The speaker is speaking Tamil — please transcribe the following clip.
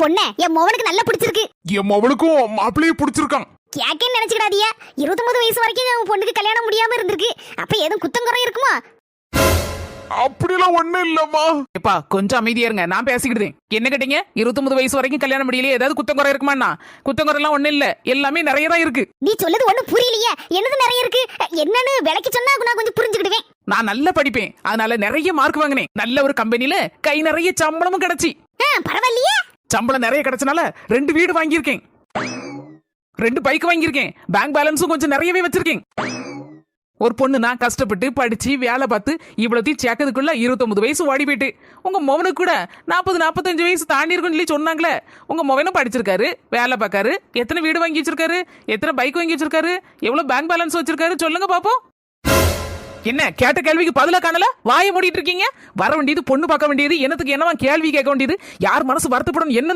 பொண்ணே என் மோவனுக்கு நல்லா பிடிச்சிருக்கு. என் மவளுக்கும் மாப்பிள்ளையும் பிடிச்சிருக்கான். கேக்கேன்னு நினைச்சுக்கிடாதியா. 29 வயசு வரைக்கும் உன் பொண்ணுக்கு கல்யாணம் முடியாம இருந்திருக்கு. அப்ப எதுவும் குத்தம் குறை இருக்குமா? அப்படிலாம் ஒண்ணும் இல்லம்மா. எப்பா கொஞ்சம் அமைதியா இருங்க, நான் பேசிக்கிட்டேன். என்ன கேட்டீங்க? 29 வயசு வரைக்கும் கல்யாணம் முடியலையே, ஏதாவது குத்தம் குறை இருக்குமாண்ணா? குத்தம் குறை எல்லாம் ஒண்ணும் இல்ல, எல்லாமே நிறைய தான் இருக்கு. நீ சொல்லுது ஒண்ணும் புரியலையே. என்னது நிறைய இருக்கு? என்னன்னு விலைக்கு சொன்னா நான் கொஞ்சம் புரிஞ்சுக்கிடுவேன். நான் நல்லா படிப்பேன், அதனால நிறைய மார்க் வாங்கினேன். நல்ல ஒரு கம்பெனில கை நிறைய சம்பளமும் கிடைச்சி. பரவாயில்லையே. சம்பளம் நிறைய கிடைச்சனால 2 வீடு வாங்கியிருக்கேன், 2 பைக் வாங்கியிருக்கேன், பேங்க் பேலன்ஸும் கொஞ்சம் நிறையவே வச்சிருக்கேன். ஒரு பொண்ணு நான் கஷ்டப்பட்டு படிச்சு வேலை பார்த்து இவ்வளோத்தையும் சேர்க்கறதுக்குள்ள 29 வயசு ஓடி போயிட்டு. உங்க மொவனுக்கு கூட 40-45 வயசு தாண்டி இருக்குன்னு சொல்லி சொன்னாங்களே. உங்க மொவனும் படிச்சிருக்காரு, வேலை பார்க்காரு, எத்தனை வீடு வாங்கி வச்சிருக்காரு, எத்தனை பைக் வாங்கி வச்சிருக்காரு, எவ்வளவு பேங்க் பேலன்ஸ் வச்சிருக்காரு சொல்லுங்க பாப்போம். என்ன கேட்ட கேள்விக்கு பதிலா காணல? வாயை மூடிட்டு இருக்கீங்க. வர வேண்டியது பொண்ணு பார்க்க வேண்டியது, என்னத்துக்கு என்னவா கேள்வி கேட்க வேண்டியது? யார் மனசு வருத்தப்படும் என்ன